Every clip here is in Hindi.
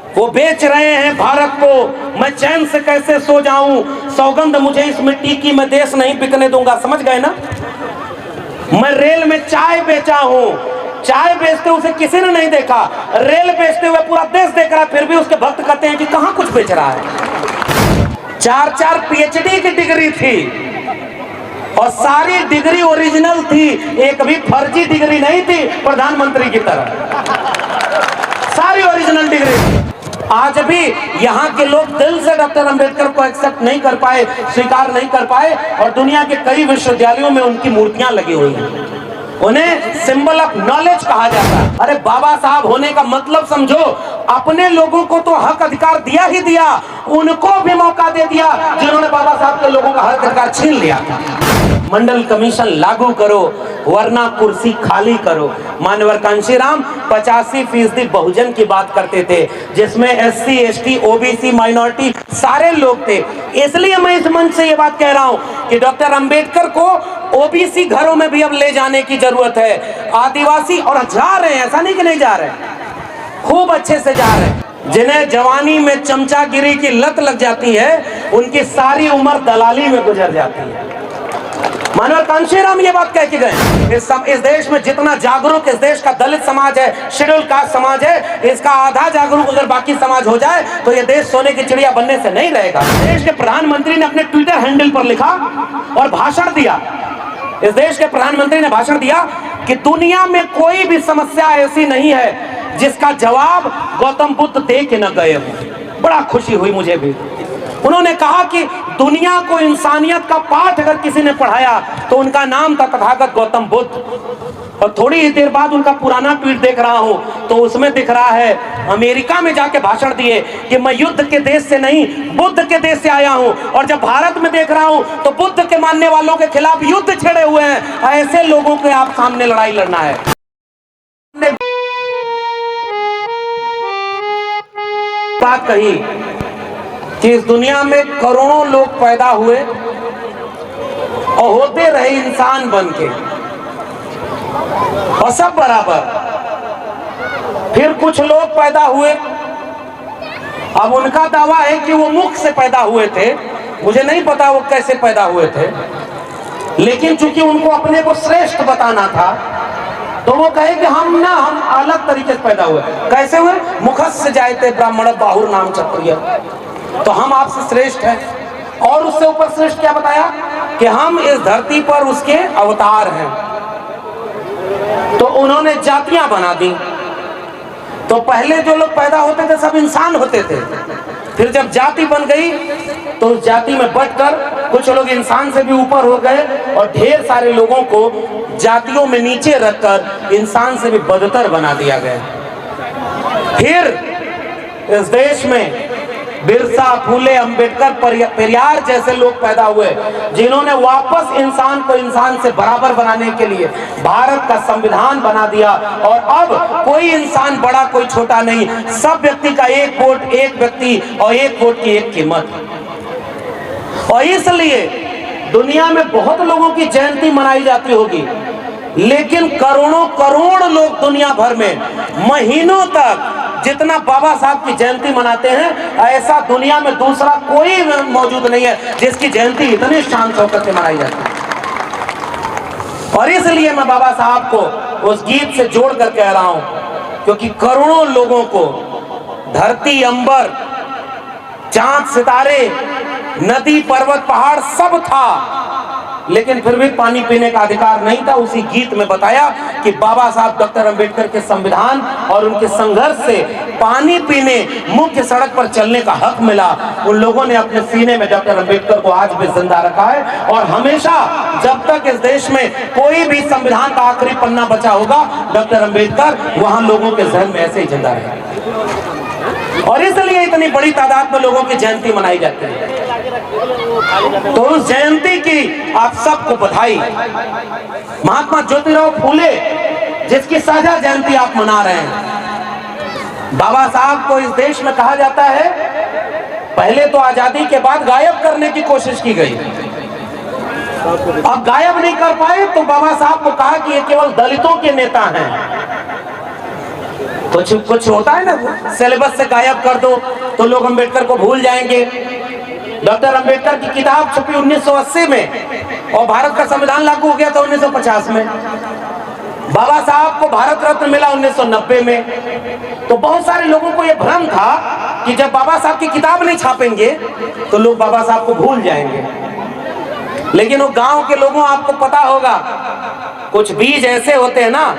वो बेच रहे हैं भारत को, मैं चैन से कैसे सो जाऊं, सौगंध मुझे इस मिट्टी की, मैं देश नहीं बिकने दूंगा। समझ गए ना? मैं रेल में चाय बेचा हूं, चाय बेचते उसे किसी ने नहीं देखा, रेल बेचते हुए पूरा देश देख रहा है, फिर भी उसके भक्त कहते हैं कि कहां कुछ बेच रहा है। 4-4 पीएचडी की डिग्री थी और सारी डिग्री ओरिजिनल थी, एक भी फर्जी डिग्री नहीं थी प्रधानमंत्री की तरह, सारी ओरिजिनल डिग्री। आज भी यहाँ के लोग दिल से डॉक्टर अंबेडकर को एक्सेप्ट नहीं कर पाए, स्वीकार नहीं कर पाए, और दुनिया के कई विश्वविद्यालयों में उनकी मूर्तियां लगी हुई हैं। उन्हें सिंबल ऑफ नॉलेज कहा जाता है। अरे बाबा साहब होने का मतलब समझो, अपने लोगों को तो हक अधिकार दिया ही दिया, उनको भी मौका दे दिया जिन्होंने बाबा साहब के लोगों का हक अधिकार छीन लिया था। मंडल कमीशन लागू करो वरना कुर्सी खाली करो। मानवर कांशीराम 85% बहुजन की बात करते थे, जिसमें SC ST OBC माइनॉरिटी सारे लोग थे। इसलिए मैं इस मंच से ये बात कह रहा हूं कि डॉक्टर अंबेडकर को OBC घरों में भी अब ले जाने की जरूरत है। आदिवासी, और जा रहे हैं, ऐसा नहीं कि नहीं जा रहे, खूब अच्छे से जा रहे हैं। जिन्हें जवानी में चमचागिरी की लत लग जाती है, उनकी सारी उम्र दलाली में गुजर जाती है। मानवर कांशीराम ये बात कह के गए, इस देश में जितना जागरूक इस देश का दलित समाज है, शेड्यूल कास्ट समाज है, इसका आधा जागरूक अगर बाकी समाज हो जाए तो ये देश सोने की चिड़िया बनने से नहीं रहेगा। देश के प्रधानमंत्री ने अपने ट्विटर हैंडल पर लिखा और भाषण दिया, इस देश के प्रधानमंत्री ने भाषण दिया कि दुनिया में कोई भी समस्या ऐसी नहीं है जिसका जवाब गौतम बुद्ध दे के न गए हो। बड़ा खुशी हुई मुझे भी। उन्होंने कहा कि दुनिया को इंसानियत का पाठ अगर किसी ने पढ़ाया तो उनका नाम था तथागत गौतम बुद्ध। और थोड़ी ही देर बाद उनका पुराना ट्वीट देख रहा हूं तो उसमें दिख रहा है अमेरिका में जाके भाषण दिए कि मैं युद्ध के देश से नहीं बुद्ध के देश से आया हूं, और जब भारत में देख रहा हूं तो बुद्ध के मानने वालों के खिलाफ युद्ध छेड़े हुए हैं। ऐसे लोगों के आप सामने लड़ाई लड़ना है। बात कही कि इस दुनिया में करोड़ों लोग पैदा हुए और होते रहे इंसान बनके और सब बराबर। फिर कुछ लोग पैदा हुए, अब उनका दावा है कि वो मुख से पैदा हुए थे, मुझे नहीं पता वो कैसे पैदा हुए थे, लेकिन चूंकि उनको अपने को श्रेष्ठ बताना था तो वो कहे कि हम अलग तरीके से पैदा हुए। कैसे हुए? मुखस्य जायते ब्राह्मण बाहुर नाम क्षत्रिय, तो हम आपसे श्रेष्ठ हैं। और उससे ऊपर श्रेष्ठ क्या बताया कि हम इस धरती पर उसके अवतार हैं। तो उन्होंने जातियां बना दी। तो पहले जो लोग पैदा होते थे सब इंसान होते थे, फिर जब जाति बन गई तो उस जाति में बंटकर कुछ लोग इंसान से भी ऊपर हो गए और ढेर सारे लोगों को जातियों में नीचे रखकर इंसान से भी बदतर बना दिया गया। फिर इस देश में बिरसा, फूले, अंबेडकर, पेरियार जैसे लोग पैदा हुए जिन्होंने वापस इंसान को इंसान से बराबर बनाने के लिए भारत का संविधान बना दिया। और अब कोई इंसान बड़ा कोई छोटा नहीं, सब व्यक्ति का एक वोट, एक व्यक्ति और एक वोट की एक कीमत। और इसलिए दुनिया में बहुत लोगों की जयंती मनाई जाती होगी, लेकिन करोड़ों करोड़ लोग दुनिया भर में महीनों तक जितना बाबा साहब की जयंती मनाते हैं, ऐसा दुनिया में दूसरा कोई मौजूद नहीं है जिसकी जयंती इतनी शान शौकत से मनाई जाती है। और इसलिए मैं बाबा साहब को उस गीत से जोड़ कर कह रहा हूं, क्योंकि करोड़ों लोगों को धरती, अंबर, चांद, सितारे, नदी, पर्वत, पहाड़ सब था, लेकिन फिर भी पानी पीने का अधिकार नहीं था। उसी गीत में बताया कि बाबा साहब डॉक्टर अंबेडकर के संविधान और उनके संघर्ष से पानी पीने, मुख्य सड़क पर चलने का हक मिला। उन लोगों ने अपने सीने में डॉक्टर अंबेडकर को आज भी जिंदा रखा है और हमेशा जब तक इस देश में कोई भी संविधान का आखिरी पन्ना बचा होगा, डॉक्टर अंबेडकर वहां लोगों के जहन में ऐसे ही जिंदा रहेगा। और इसलिए इतनी बड़ी तादाद में लोगों की जयंती मनाई जाती है। तो उस जयंती की आप सबको बधाई। महात्मा ज्योतिराव फूले जिसकी साझा जयंती आप मना रहे हैं, बाबा साहब को इस देश में कहा जाता है, पहले तो आजादी के बाद गायब करने की कोशिश की गई, अब गायब नहीं कर पाए तो बाबा साहब को कहा कि ये केवल दलितों के नेता हैं। कुछ कुछ होता है ना, सिलेबस से गायब कर दो तो लोग अंबेडकर को भूल जाएंगे। डॉक्टर अंबेडकर की किताब छपी 1980 में और भारत का संविधान लागू हो गया था 1950 में। बाबा साहब को भारत रत्न मिला 1990 में। तो बहुत सारे लोगों को यह भ्रम था कि जब बाबा साहब की किताब नहीं छापेंगे तो लोग बाबा साहब को भूल जाएंगे। लेकिन वो गांव के लोगों, आपको पता होगा, कुछ बीज ऐसे होते हैं ना,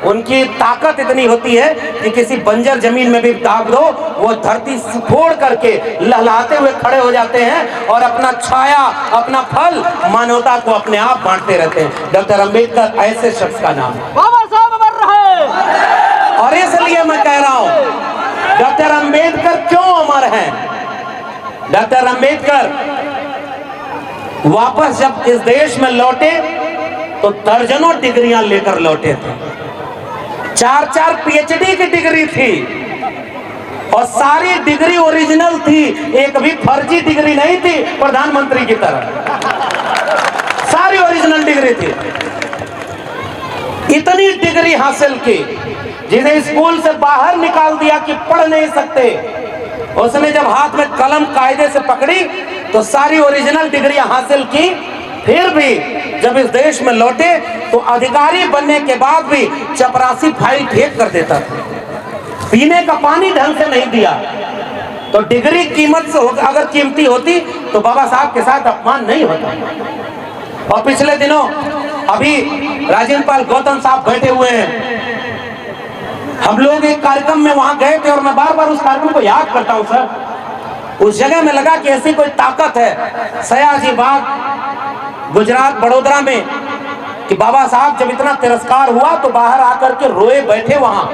उनकी ताकत इतनी होती है कि किसी बंजर जमीन में भी दाग दो, वो धरती फोड़ करके लहलाते हुए खड़े हो जाते हैं और अपना छाया, अपना फल मानवता को अपने आप बांटते रहते हैं। डॉक्टर अंबेडकर ऐसे शख्स का नाम है। बाबा साहब अमर रहे। और इसलिए मैं कह रहा हूं, डॉक्टर अंबेडकर क्यों अमर हैं? डॉक्टर अंबेडकर वापस जब इस देश में लौटे तो दर्जनों डिग्रियां लेकर लौटे थे। 4-4 पीएचडी की डिग्री थी और सारी डिग्री ओरिजिनल थी, एक भी फर्जी डिग्री नहीं थी प्रधानमंत्री की तरह, सारी ओरिजिनल डिग्री थी। इतनी डिग्री हासिल की, जिन्हें स्कूल से बाहर निकाल दिया कि पढ़ नहीं सकते, उसने जब हाथ में कलम कायदे से पकड़ी तो सारी ओरिजिनल डिग्रियां हासिल की। फिर भी जब इस देश में लौटे तो अधिकारी बनने के बाद भी चपरासी फाइल फेंक कर देता था, पीने का पानी ढंग से नहीं दिया। तो डिग्री कीमत से अगर कीमती होती तो बाबा साहब के साथ अपमान नहीं होता। और पिछले दिनों अभी राजेंद्र पाल गौतम साहब बैठे हुए हैं, हम लोग एक कार्यक्रम में वहां गए थे और मैं बार बार उस कार्यक्रम को याद करता हूं सर। उस जगह में लगा कि ऐसी कोई ताकत है सयाजी बाग गुजरात बड़ोदरा में कि बाबा साहब जब इतना तिरस्कार हुआ तो बाहर आकर के रोए बैठे वहां,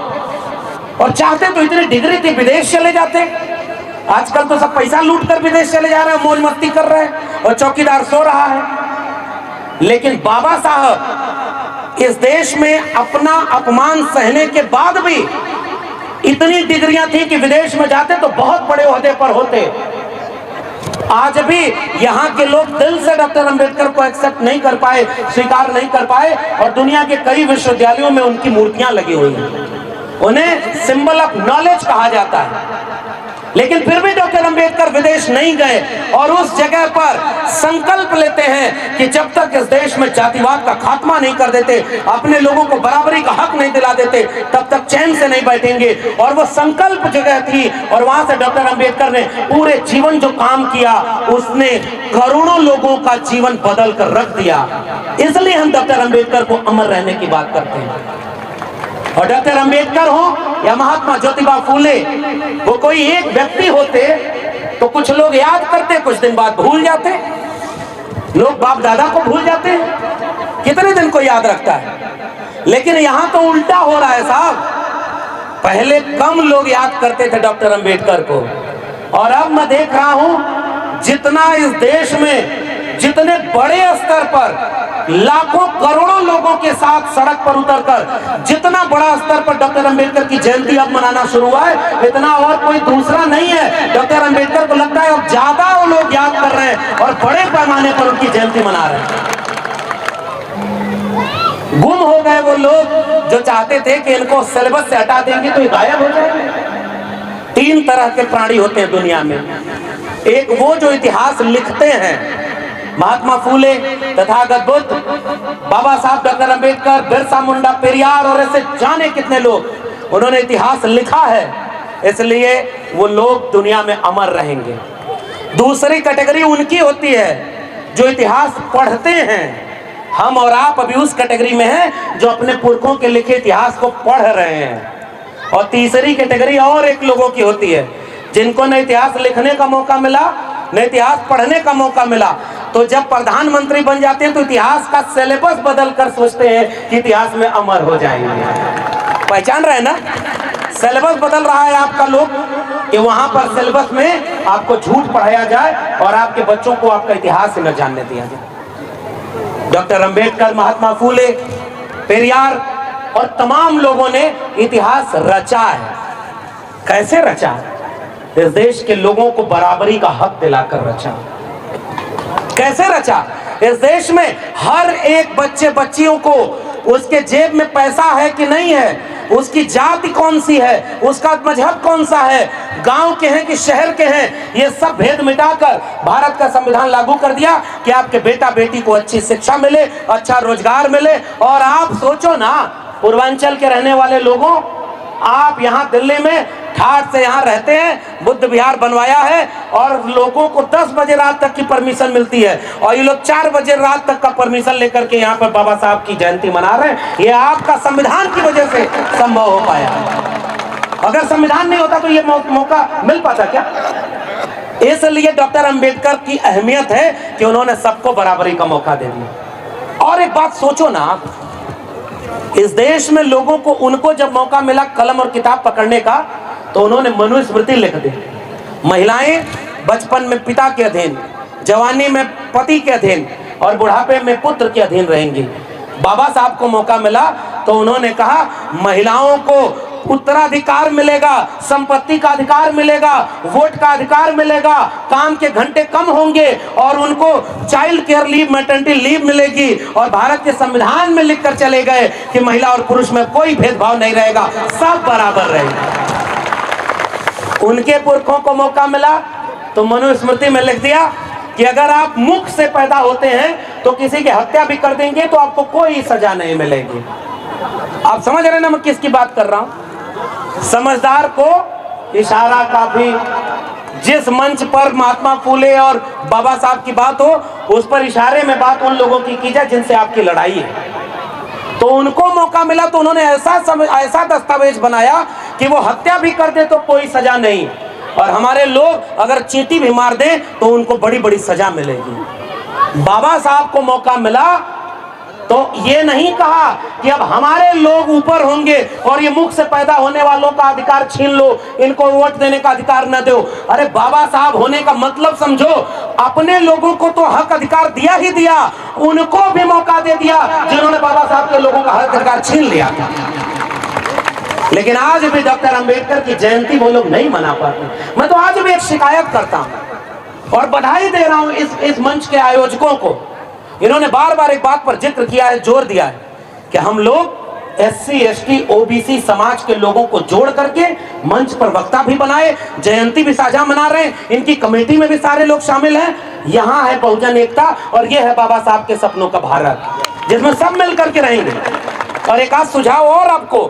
और चाहते तो इतनी डिग्री थी विदेश चले जाते। आजकल तो सब पैसा लूट कर विदेश चले जा रहे हैं, मौज मस्ती कर रहे हैं और चौकीदार सो रहा है। लेकिन बाबा साहब इस देश में अपना अपमान सहने के बाद भी इतनी डिग्रियां थी कि विदेश में जाते तो बहुत बड़े ओहदे पर होते। आज भी यहाँ के लोग दिल से डॉक्टर अंबेडकर को एक्सेप्ट नहीं कर पाए, स्वीकार नहीं कर पाए, और दुनिया के कई विश्वविद्यालयों में उनकी मूर्तियां लगी हुई हैं। उन्हें सिंबल ऑफ नॉलेज कहा जाता है। लेकिन फिर भी डॉक्टर अंबेडकर विदेश नहीं गए और उस जगह पर संकल्प लेते हैं कि जब तक इस देश में जातिवाद का खात्मा नहीं कर देते, अपने लोगों को बराबरी का हक नहीं दिला देते, तब तक चैन से नहीं बैठेंगे। और वो संकल्प जगह थी और वहां से डॉक्टर अंबेडकर ने पूरे जीवन जो काम किया उसने करोड़ों लोगों का जीवन बदल कर रख दिया। इसलिए हम डॉक्टर अंबेडकर को अमर रहने की बात करते हैं। और डॉक्टर अंबेडकर हो या महात्मा ज्योतिबा फूले, वो कोई एक व्यक्ति होते तो कुछ लोग याद करते, कुछ दिन बाद भूल जाते। लोग बाप दादा को भूल जाते हैं, कितने दिन को याद रखता है। लेकिन यहां तो उल्टा हो रहा है साहब, पहले कम लोग याद करते थे डॉक्टर अंबेडकर को, और अब मैं देख रहा हूं जितना इस देश में जितने बड़े स्तर पर लाखों करोड़ों लोगों के साथ सड़क पर उतरकर जितना बड़ा स्तर पर डॉक्टर अंबेडकर की जयंती अब मनाना शुरू हुआ है, इतना और कोई दूसरा नहीं है। डॉक्टर अंबेडकर को लगता है अब ज्यादा वो लोग याद कर रहे हैं और बड़े पैमाने पर उनकी जयंती मना रहे हैं। गुम हो गए वो लोग जो चाहते थे कि इनको सिलेबस से हटा देंगे तो ये गायब हो जाएंगे। 3 तरह के प्राणी होते हैं दुनिया में। एक वो जो इतिहास लिखते हैं, महात्मा फूले, तथागत बुद्ध, बाबा साहब डॉक्टर अंबेडकर, बिरसा मुंडा, पेरियार और ऐसे जाने कितने लोग, उन्होंने इतिहास लिखा है, इसलिए वो लोग दुनिया में अमर रहेंगे। दूसरी कैटेगरी उनकी होती है जो इतिहास पढ़ते हैं। हम और आप अभी उस कैटेगरी में हैं जो अपने पुरखों के लिखे इतिहास को पढ़ रहे हैं। और तीसरी कैटेगरी और एक लोगों की होती है जिनको न इतिहास लिखने का मौका मिला न इतिहास पढ़ने का मौका मिला, तो जब प्रधानमंत्री बन जाते हैं तो इतिहास का सिलेबस बदल कर सोचते हैं कि इतिहास में अमर हो जाएंगे। पहचान रहे हैं ना, सिलेबस बदल रहा है आपका लोग कि वहां पर सिलेबस में आपको झूठ पढ़ाया जाए और आपके बच्चों को आपका इतिहास न जानने दिया जाए। डॉक्टर अंबेडकर, महात्मा फूले, पेरियार और तमाम लोगों ने इतिहास रचा है। कैसे रचा? इस देश के लोगों को बराबरी का हक दिलाकर रचा। कैसे रचा? इस देश में हर एक बच्चे बच्चियों को उसके जेब में पैसा है कि नहीं है, उसकी जाति कौन सी है, उसका मजहब कौन सा है, गांव के हैं कि शहर के हैं, ये सब भेद मिटाकर भारत का संविधान लागू कर दिया कि आपके बेटा बेटी को अच्छी शिक्षा मिले, अच्छा रोजगार मिले। और आप सोचो ना, पूर्वांचल के रहने वाले लोगों, आप यहाँ दिल्ली में ठाठ से यहाँ रहते हैं, बुद्ध विहार बनवाया है और लोगों को 10 बजे रात तक की परमिशन मिलती है और ये लोग 4 बजे रात तक का परमिशन लेकर के यहाँ पर बाबा साहब की जयंती मना रहे हैं। ये आपका संविधान की वजह से संभव हो पाया। अगर संविधान नहीं होता तो ये मौका मिल पाता क्या? इसलिए डॉक्टर अंबेडकर की अहमियत है कि उन्होंने सबको बराबरी का मौका दे दिया। और एक बात सोचो ना, इस देश में लोगों को, उनको जब मौका मिला कलम और किताब पकड़ने का, तो उन्होंने मनुस्मृति लिख दी। महिलाएं बचपन में पिता के अधीन, जवानी में पति के अधीन और बुढ़ापे में पुत्र के अधीन रहेंगी। बाबा साहब को मौका मिला तो उन्होंने कहा महिलाओं को उत्तराधिकार मिलेगा, संपत्ति का अधिकार मिलेगा, वोट का अधिकार मिलेगा, काम के घंटे कम होंगे और उनको child care leave, maternity leave मिलेगी। और भारत के संविधान में लिखकर चले गए कि महिला और पुरुष में कोई भेदभाव नहीं रहेगा, सब बराबर रहेंगे। उनके पुरखों को मौका मिला तो मनुस्मृति में लिख दिया कि अगर आप मुख से पैदा होते हैं तो किसी की हत्या भी कर देंगे तो आपको कोई सजा नहीं मिलेगी। आप समझ रहे हैं ना मैं किसकी बात कर रहा हूं? समझदार को इशारा काफी। जिस मंच पर महात्मा फूले और बाबा साहब की बात हो, उस पर इशारे में बात उन लोगों की जाए जिनसे आपकी लड़ाई है। तो उनको मौका मिला तो उन्होंने ऐसा दस्तावेज बनाया कि वो हत्या भी कर दे तो कोई सजा नहीं, और हमारे लोग अगर चींटी भी मार दें तो उनको बड़ी बड़ी सजा मिलेगी। बाबा साहब को मौका मिला तो ये नहीं कहा कि अब हमारे लोग ऊपर होंगे और ये मुख से पैदा होने वालों का अधिकार छीन लो, इनको वोट देने का अधिकार न दो। अरे बाबा साहब होने का मतलब समझो, अपने लोगों को तो हक अधिकार दिया ही दिया, उनको भी मौका दे दिया जिन्होंने बाबा साहब के लोगों का हक अधिकार छीन लिया था। लेकिन आज भी डॉक्टर अंबेडकर की जयंती वो लोग नहीं मना पाते। मैं तो आज भी एक शिकायत करता हूं और बधाई दे रहा हूं इस मंच के आयोजकों को। इन्होंने बार बार एक बात पर जिक्र किया है, जोर दिया है कि हम लोग SC ST OBC समाज के लोगों को जोड़ करके मंच पर वक्ता भी बनाए, जयंती भी साझा मना रहे हैं। इनकी कमेटी में भी सारे लोग शामिल हैं। यहाँ है बहुजन एकता और ये है बाबा साहब के सपनों का भारत, जिसमें सब मिल करके रहेंगे। और एक आध सुझाव और आपको,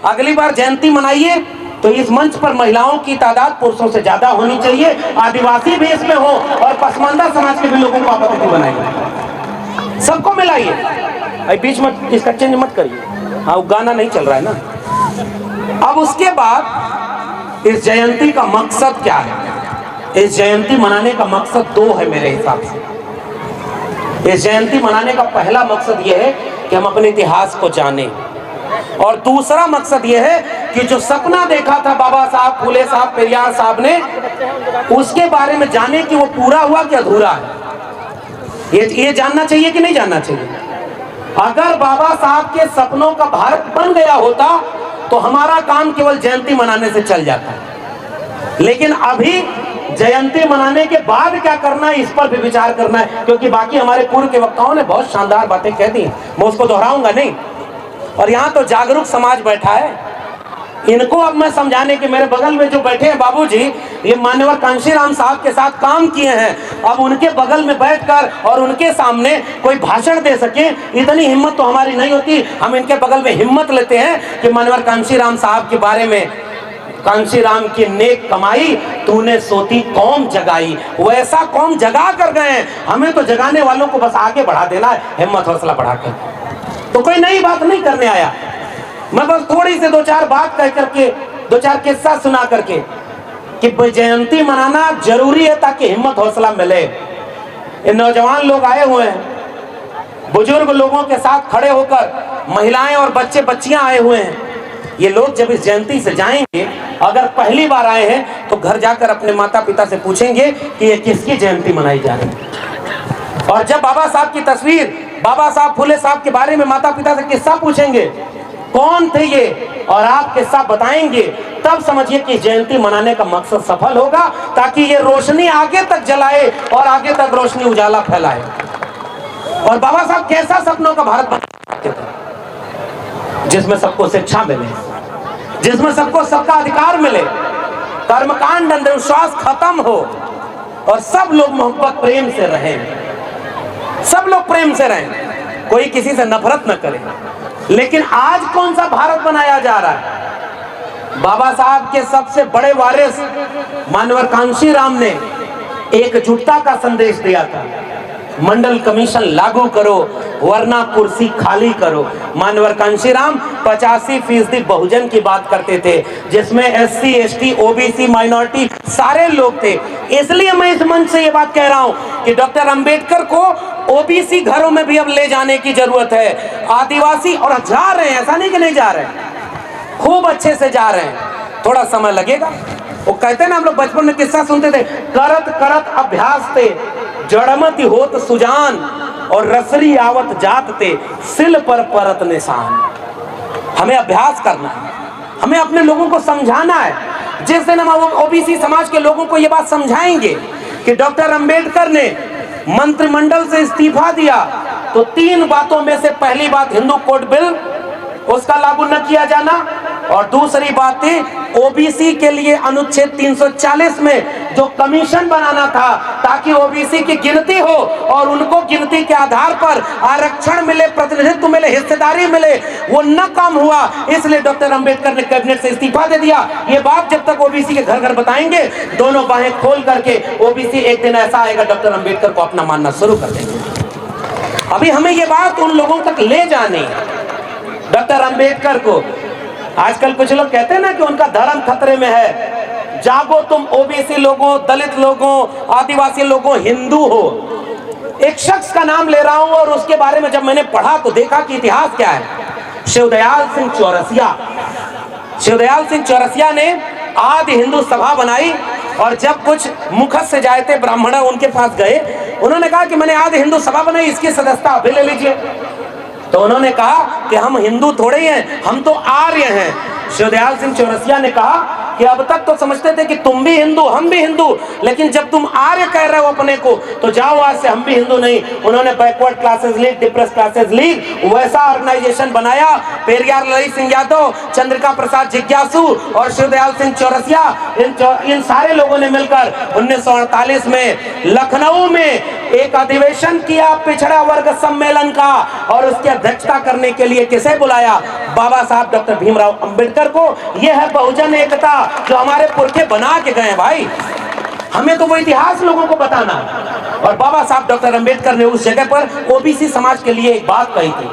अगली बार जयंती मनाइए तो इस मंच पर महिलाओं की तादाद पुरुषों से ज्यादा होनी चाहिए, आदिवासी भी इसमें हो और पसमानदा समाज के भी लोगों को आप अतिथि बनाइए, सबको मिलाइए। बीच में इसका चेंज मत करिए, हाँ वो गाना नहीं चल रहा है ना। अब उसके बाद इस जयंती का मकसद क्या है? इस जयंती मनाने का मकसद दो है मेरे हिसाब से। इस जयंती मनाने का पहला मकसद यह है कि हम अपने इतिहास को जानें, और दूसरा मकसद यह है कि जो सपना देखा था बाबा साहब, फूले साहब, पेरियार साहब ने, उसके बारे में जाने कि वो पूरा हुआ कि अधूरा है। ये जानना चाहिए कि नहीं जानना चाहिए? अगर बाबा साहब के सपनों का भारत बन गया होता तो हमारा काम केवल जयंती मनाने से चल जाता, लेकिन अभी जयंती मनाने के बाद क्या करना है इस पर भी विचार करना है, क्योंकि बाकी हमारे पूर्व के वक्ताओं ने बहुत शानदार बातें कह दी, मैं उसको दोहराऊंगा नहीं। और यहाँ तो जागरूक समाज बैठा है, इनको अब मैं समझाने के, मेरे बगल में जो बैठे हैं बाबूजी, ये मान्यवर कांशीराम साहब के साथ काम किए हैं, अब उनके बगल में बैठकर और उनके सामने कोई भाषण दे सके, इतनी हिम्मत तो हमारी नहीं होती। हम इनके बगल में हिम्मत लेते हैं कि मान्यवर कांशीराम साहब के बारे में, कांशीराम की नेक कमाई तूने सोती कौम जगाई, वैसा कौम जगा कर गए हैं। हमें तो जगाने वालों को बस आगे बढ़ा देना है, हिम्मत हौसला बढ़ाकर। तो कोई नई बात नहीं करने आया, मैं बस थोड़ी से दो चार बात कह करके, दो चार किस्सा सुना करके कि जयंती मनाना जरूरी है ताकि हिम्मत हौसला मिले। ये नौजवान लोग आए हुए हैं, बुजुर्ग लोगों के साथ खड़े होकर, महिलाएं और बच्चे बच्चियां आए हुए हैं। ये लोग जब इस जयंती से जाएंगे, अगर पहली बार आए हैं तो घर जाकर अपने माता पिता से पूछेंगे कि ये किसकी जयंती मनाई जा रही है। और जब बाबा साहब की तस्वीर, बाबा साहब फूले साहब के बारे में माता पिता से किस्सा पूछेंगे, कौन थे ये, और आप किस्सा बताएंगे, तब समझिए कि जयंती मनाने का मकसद सफल होगा, ताकि ये रोशनी आगे तक जलाए और आगे तक रोशनी उजाला फैलाए। और बाबा साहब कैसा सपनों का भारत बनाते थे, जिसमें सबको शिक्षा मिले, जिसमें सबको सबका अधिकार मिले, कर्मकांड अंधविश्वास खत्म हो और सब लोग मोहब्बत प्रेम से रहें, सब लोग प्रेम से रहें, कोई किसी से नफरत न करे। लेकिन आज कौन सा भारत बनाया जा रहा है? बाबा साहब के सबसे बड़े वारिस मानवर कांशीराम ने एकजुटता का संदेश दिया था। मंडल कमीशन लागू करो वरना कुर्सी खाली करो। मानवर कांशीराम 85% बहुजन की बात करते थे, जिसमें SC ST OBC माइनॉरिटी सारे लोग थे। इसलिए मैं इस मंच से ये बात कह रहा हूं कि डॉक्टर अंबेडकर को OBC घरों में भी अब ले जाने की जरूरत है। आदिवासी और जा रहे हैं, ऐसा नहीं कि नहीं जा रहे हैं, खूब अच्छे से जा रहे हैं, थोड़ा समय लगेगा। वो कहते हैं ना, हम लोग बचपन में किस्सा सुनते थे, करत करत अभ्यास थे जड़मति होत सुजान और रसरी आवत जात ते सिल पर परत निशान। हमें अभ्यास करना है, हमें अपने लोगों को समझाना है। जिस दिन हम OBC समाज के लोगों को ये बात समझाएंगे कि डॉक्टर अंबेडकर ने मंत्रिमंडल से इस्तीफा दिया, तो 3 बातों में से पहली बात हिंदू कोड बिल उसका लागू न किया जाना, और दूसरी बात थी OBC के लिए अनुच्छेद 340 में जो कमीशन बनाना था ताकि OBC की गिनती हो और उनको गिनती के आधार पर आरक्षण मिले, प्रतिनिधित्व मिले, हिस्सेदारी मिले, वो न काम हुआ। इसलिए डॉक्टर अंबेडकर ने कैबिनेट से इस्तीफा दे दिया। ये बात जब तक OBC के घर घर बताएंगे, दोनों बाहें खोल करके OBC एक दिन ऐसा आएगा डॉक्टर अंबेडकर को अपना मानना शुरू कर देंगे। अभी हमें ये बात उन लोगों तक ले जानी है, डॉक्टर अंबेडकर को। आजकल कुछ लोग कहते हैं ना कि उनका धर्म खतरे में है। जागो तुम OBC लोगों, दलित लोगों, आदिवासी लोगों, हिंदू हो। एक शख्स का नाम ले रहा हूं और उसके बारे में जब मैंने पढ़ा तो देखा कि इतिहास क्या है। शिवदयाल सिंह चौरसिया। शिवदयाल सिंह चौरसिया ने आदि हिंदू सभा बनाई और जब कुछ मुखत से जाए थे ब्राह्मण उनके पास गए, उन्होंने कहा कि मैंने आदि हिंदू सभा बनाई, इसकी सदस्यता अभी ले लीजिए। तो उन्होंने कहा कि हम हिंदू थोड़े ही हैं, हम तो आर्य हैं। शिवदयाल सिंह चौरसिया ने कहा कि अब तक तो समझते थे कि तुम भी हिंदू हम भी हिंदू, लेकिन जब तुम आर्य कह रहे हो अपने को तो जाओ आज से हम भी हिंदू नहीं। उन्होंने backward classes league, depress classes league वैसा ऑर्गेनाइजेशन बनाया। पेरियार ललित सिंह यादव, चंद्रिका प्रसाद जिज्ञासु और शिवदयाल सिंह चौरसिया, इन सारे लोगों ने मिलकर 1948 में लखनऊ में एक अधिवेशन किया पिछड़ा वर्ग सम्मेलन का, और उसकी अध्यक्षता करने के लिए किसे बुलाया? बाबा साहब डॉक्टर भीमराव अंबेडकर को। यह है बहुजन एकता जो हमारे पुरखे बना के गए भाई। हमें तो वो इतिहास लोगों को बताना। और बाबा साहब डॉक्टर अंबेडकर ने उस जगह पर OBC समाज के लिए एक बात कही थी,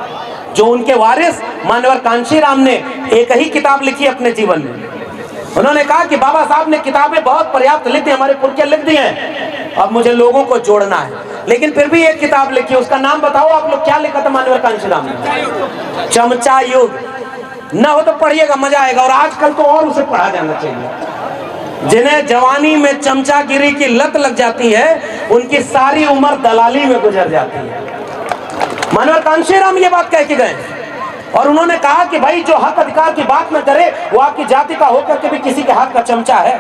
जो उनके वारिस मानवर कांशीराम ने एक ही किताब लिखी अपने जीवन में। उन्होंने कहा कि बाबा साहब ने किताबें बहुत पर्याप्त लिख दी, हमारे पुरखे लिख दिए हैं, अब मुझे लोगों को जोड़ना है। लेकिन फिर भी एक किताब लिखी, उसका नाम बताओ आप लोग, क्या लिखा था मानवर कांशीराम ने? चमचा युग। न हो तो पढ़िएगा, मजा आएगा। और आजकल तो और उसे पढ़ा जाना चाहिए। जिन्हें जवानी में चमचागिरी की लत लग जाती है, उनकी सारी उम्र दलाली में गुजर जाती है। मानवर कांशीराम ये बात कह के गए और उन्होंने कहा कि भाई जो हक अधिकार की बात न करे वो आपकी जाति का होकर के भी किसी के हाथ का चमचा है।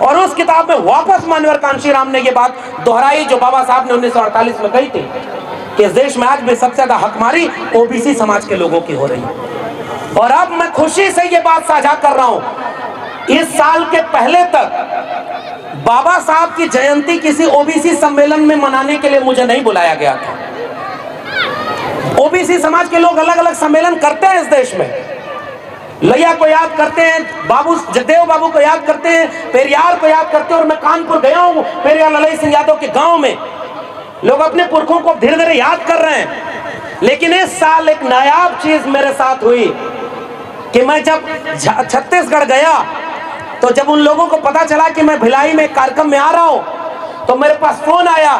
और उस किताब में वापस मानवर कांशीराम ने ये बात दोहराई जो बाबा साहब ने 1948 में कही थी कि इस देश में आज भी सबसे ज्यादा हकमारी OBC समाज के लोगों की हो रही है। और अब मैं खुशी से ये बात साझा कर रहा हूं, इस साल के पहले तक बाबा साहब की जयंती किसी OBC सम्मेलन में मनाने के लिए मुझे नहीं बुलाया गया था। OBC समाज के लोग अलग अलग सम्मेलन करते हैं इस देश में। लैया को याद करते हैं, बाबू जगदेव बाबू को याद करते हैं, पेरियार को याद करते हैं। और मैं कानपुर गया हूं, पेरियार ललित सिंह यादव के गांव में लोग अपने पुरखों को धीरे धीरे याद कर रहे हैं। लेकिन इस साल एक नायाब चीज मेरे साथ हुई कि मैं जब छत्तीसगढ़ गया तो जब उन लोगों को पता चला कि मैं भिलाई में कार्यक्रम में आ रहा हूं, तो मेरे पास फोन आया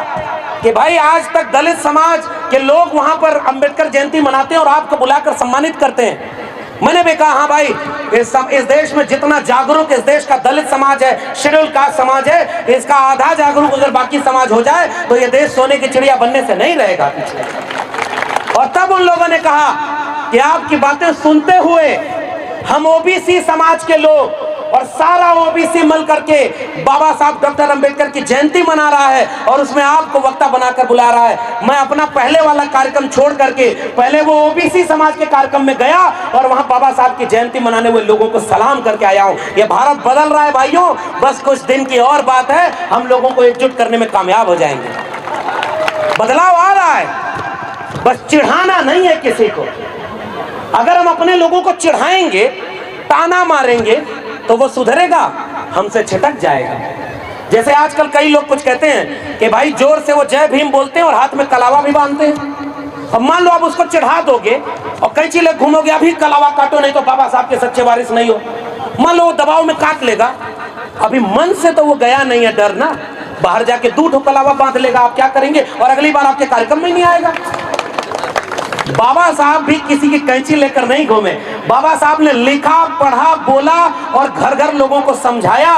कि भाई आज तक दलित समाज के लोग वहां पर अंबेडकर जयंती मनाते हैं और आपको बुलाकर सम्मानित करते हैं। मैंने भी कहा हाँ भाई, इस देश में जितना जागरूक इस देश का दलित समाज है, शेड्यूल कास्ट समाज है, इसका आधा जागरूक अगर बाकी समाज हो जाए तो ये देश सोने की चिड़िया बनने से नहीं रहेगा पीछे। और तब उन लोगों ने कहा कि आपकी बातें सुनते हुए हम OBC समाज के लोग और सारा ओबीसी मिल करके बाबा साहब डॉक्टर अंबेडकर की जयंती मना रहा है और उसमें आपको वक्ता बनाकर बुला रहा है। मैं अपना पहले वाला कार्यक्रम छोड़ करके पहले वो ओबीसी समाज के कार्यक्रम में गया और वहां बाबा साहब की जयंती मनाने हुए लोगों को सलाम करके आया हूं। ये भारत बदल रहा है भाइयों, बस कुछ दिन की और बात है, हम लोगों को एकजुट करने में कामयाब हो जाएंगे। बदलाव आ रहा है, बस चिढ़ाना नहीं है किसी को। अगर हम अपने लोगों को चिढ़ाएंगे, ताना मारेंगे, तो वो सुधरेगा, हमसे छिटक जाएगा। जैसे आजकल कई लोग कुछ कहते हैं कि भाई जोर से वो जय भीम बोलते हैं और हाथ में कलावा भी बांधते हैं। अब मान लो आप उसको चिढ़ा दोगे और कैंची ले घूमोगे, अभी कलावा काटो नहीं तो बाबा साहब के सच्चे वारिस नहीं हो। मान लो वो दबाव में काट लेगा, अभी मन से तो वो गया नहीं है डर ना, बाहर जाके 2 कलावा बांध लेगा, आप क्या करेंगे? और अगली बार आपके कार्यक्रम में नहीं आएगा। बाबा साहब भी किसी की कैंची लेकर नहीं घूमे। बाबा साहब ने लिखा, पढ़ा, बोला और घर घर लोगों को समझाया।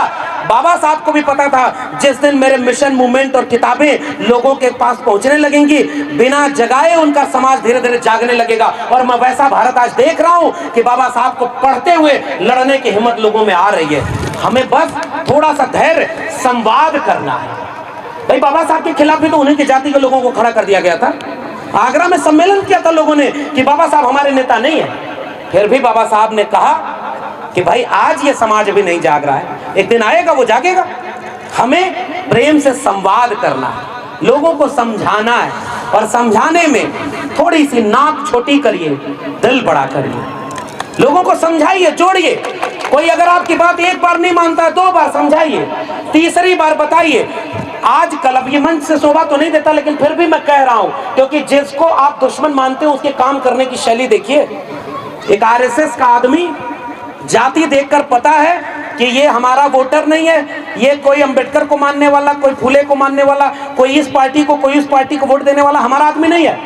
बाबा साहब को भी पता था जिस दिन मेरे मिशन मूवमेंट और किताबें लोगों के पास पहुंचने लगेंगी, बिना जगाए उनका समाज धीरे धीरे जागने लगेगा। और मैं वैसा भारत आज देख रहा हूं कि बाबा साहब को पढ़ते हुए लड़ने की हिम्मत लोगों में आ रही है। हमें बस थोड़ा सा धैर्य, संवाद करना है। भाई बाबा साहब के खिलाफ भी तो उन्हीं की जाति के लोगों को खड़ा कर दिया गया था। आगरा में सम्मेलन किया था लोगों ने कि बाबा साहब हमारे नेता नहीं है। फिर भी बाबा साहब ने कहा कि भाई आज ये समाज भी नहीं जाग रहा है, एक दिन आएगा वो जागेगा। हमें प्रेम से संवाद करना है, लोगों को समझाना है और समझाने में थोड़ी सी नाक छोटी करिए, दिल बड़ा करिए, लोगों को समझाइए, जोड़िए। कोई अगर आपकी बात एक बार नहीं मानता है 2 बार समझाइए, 3री बार बताइए। आज कल अब ये मंच से शोभा तो नहीं देता, लेकिन फिर भी मैं कह रहा हूं, क्योंकि जिसको आप दुश्मन मानते हो उसके काम करने की शैली देखिए। एक आरएसएस का आदमी जाति देखकर पता है कि ये हमारा वोटर नहीं है, ये कोई अंबेडकर को मानने वाला, कोई फुले को मानने वाला, कोई इस पार्टी को, कोई उस पार्टी को वोट देने वाला हमारा आदमी नहीं है।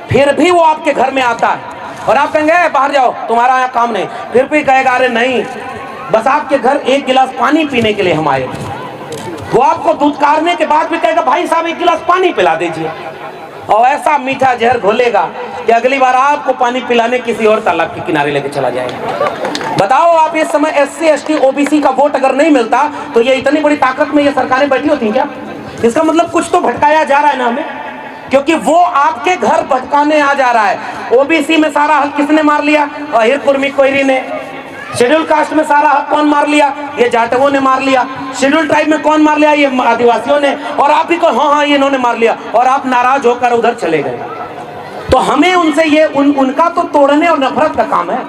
फिर भी वो आपके घर में आता है और आप कहेंगे बाहर जाओ, तुम्हारा यहाँ काम नहीं। फिर भी कहेगा अरे नहीं, बस आपके घर 1 गिलास पानी पीने के लिए हम आए। वो आपको दुत्कारने के बाद भी कहेगा भाई साहब 1 गिलास पानी पिला दीजिए, और ऐसा मीठा जहर घोलेगा कि अगली बार आपको पानी पिलाने किसी और तालाब के किनारे लेके चला जाएगा। बताओ आप इस समय SC ST OBC का वोट अगर नहीं मिलता तो ये इतनी बड़ी ताकत में ये सरकारें बैठी होती क्या? इसका मतलब कुछ तो भटकाया जा रहा है ना हमें, क्योंकि वो आपके घर भटकाने आ जा रहा है। OBC में सारा हक किसने मार लिया? अहिर कुर्मी कोयरी ने। शेड्यूल कास्ट में सारा हक कौन मार लिया? ये जाटवों ने मार लिया। शेड्यूल ट्राइब में कौन मार लिया? ये आदिवासियों ने। और आप भी कहो हाँ ये इन्होंने मार लिया, और आप नाराज होकर उधर चले गए। तो हमें उनसे ये उनका तो तोड़ने और नफरत का काम है,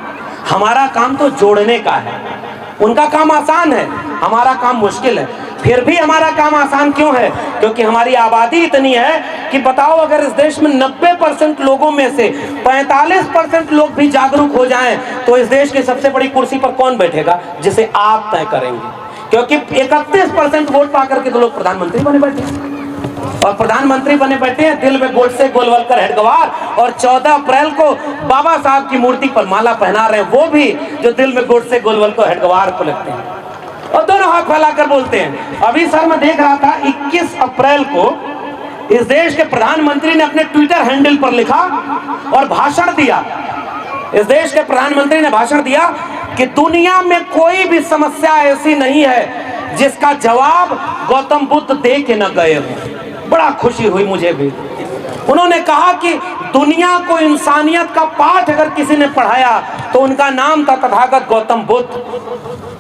हमारा काम तो जोड़ने का है। उनका काम आसान है, हमारा काम मुश्किल है। फिर भी हमारा काम आसान क्यों है? क्योंकि हमारी आबादी इतनी है कि बताओ अगर इस देश में 90% लोगों में से 45% लोग भी जागरूक हो जाएं तो इस देश की सबसे बड़ी कुर्सी पर कौन बैठेगा? जिसे आप तय करेंगे। क्योंकि 31% वोट पाकर के तो लोग प्रधानमंत्री बने बैठे हैं, और प्रधानमंत्री बने बैठे हैं दिल में गोडसे गोलवलकर हेडगवार, और 14 अप्रैल को बाबा साहब की मूर्ति पर माला पहना रहे हैं, वो भी जो दिल में गोडसे गोलवलकर हेडगवार को लगते हैं, और दोनों हाथ फैलाकर बोलते हैं। अभी सर मैं देख रहा था 21 अप्रैल को इस देश के प्रधानमंत्री ने अपने ट्विटर हैंडल पर लिखा और भाषण दिया। इस देश के प्रधानमंत्री ने भाषण दिया कि दुनिया में कोई भी समस्या ऐसी नहीं है जिसका जवाब गौतम बुद्ध दे के न गए हो। बड़ा खुशी हुई मुझे भी। उन्होंने कहा कि दुनिया को इंसानियत का पाठ अगर किसी ने पढ़ाया तो उनका नाम था तथागत गौतम बुद्ध।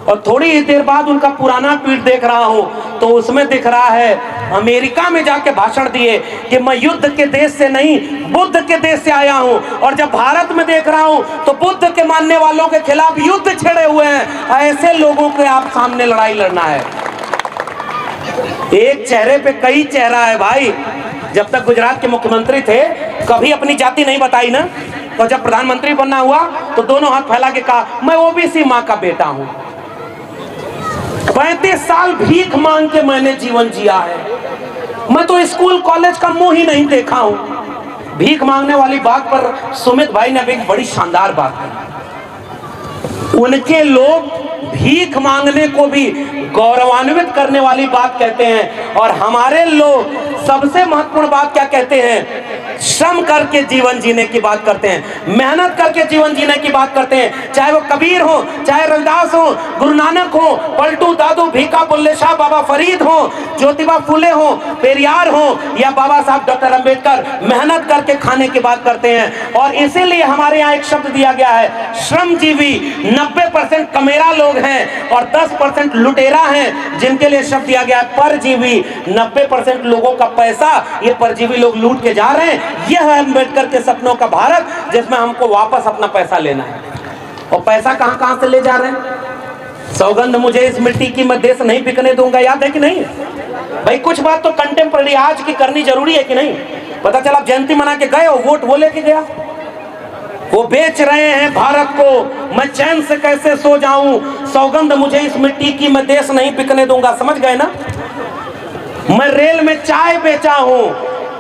और थोड़ी ही देर बाद उनका पुराना ट्वीट देख रहा हूं तो उसमें दिख रहा है अमेरिका में जाके भाषण दिए कि मैं युद्ध के देश से नहीं बुद्ध के देश से आया हूं, और जब भारत में देख रहा हूं तो बुद्ध के मानने वालों के खिलाफ युद्ध छेड़े हुए हैं। ऐसे लोगों के आप सामने लड़ाई लड़ना है। एक चेहरे पे कई चेहरा है भाई। जब तक गुजरात के मुख्यमंत्री थे कभी अपनी जाति नहीं बताई ना, तो जब प्रधानमंत्री बनना हुआ तो दोनों हाथ फैला के कहा मैं ओबीसी माँ का बेटा हूं। 35 साल भीख मांग के मैंने जीवन जिया है। मैं तो स्कूल कॉलेज का मुंह ही नहीं देखा हूं। भीख मांगने वाली बात पर सुमित भाई ने अभी एक बड़ी शानदार बात कही। उनके लोग भीख मांगने को भी गौरवान्वित करने वाली बात कहते हैं, और हमारे लोग सबसे महत्वपूर्ण बात क्या कहते हैं श्रम करके जीवन जीने की बात करते हैं, मेहनत करके जीवन जीने की बात करते हैं। चाहे वो कबीर हो, चाहे रविदास हो, गुरु नानक हो, पलटू दादू, भीखा बुल्ले शाह, बाबा फरीद हो, ज्योतिबा फुले हो, पेरियार हो या बाबा साहब डॉक्टर अंबेडकर, मेहनत करके खाने की बात करते हैं। और इसीलिए हमारे यहाँ एक शब्द दिया गया है, श्रमजीवी 90% कमेरा लोग हैं और 10% लुटेरा हैं, जिनके लिए शब्द दिया गया है परजीवी। 90% लोगों का पैसा ये परजीवी लोग लूट के जा रहे हैं। यह है अंबेडकर के सपनों का भारत, जिसमें हमको वापस अपना पैसा लेना है। और पैसा कहां कहां से ले जा रहे हैं? सौगंध मुझे इस मिट्टी की मैं देश नहीं बिकने दूंगा, याद है कि नहीं भाई? कुछ बात तो कंटेम्पररी आज की करनी जरूरी है कि नहीं? पता चला आप जयंती मना के गए हो, वोट वो लेके गया। वो बेच रहे हैं भारत को, मैं चैन से कैसे सो जाऊं, सौगंध मुझे इस मिट्टी की मैं देश नहीं बिकने दूंगा। समझ गए ना? मैं रेल में चाय बेचा हूं,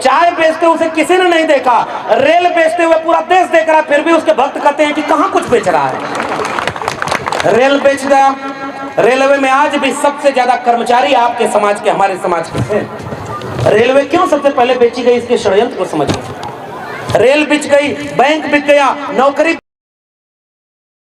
चाय बेचते उसे किसी ने नहीं देखा, रेल बेचते हुए पूरा देश देख रहा है, फिर भी उसके भक्त कहते हैं कि कहां कुछ बेच रहा है। रेल बेच गया। रेलवे में आज भी सबसे ज्यादा कर्मचारी आपके समाज के, हमारे समाज के हैं। रेलवे क्यों सबसे पहले बेची गई, इसके षड्यंत्र को समझिए। रेल बिक गई, बैंक बिक गया, नौकरी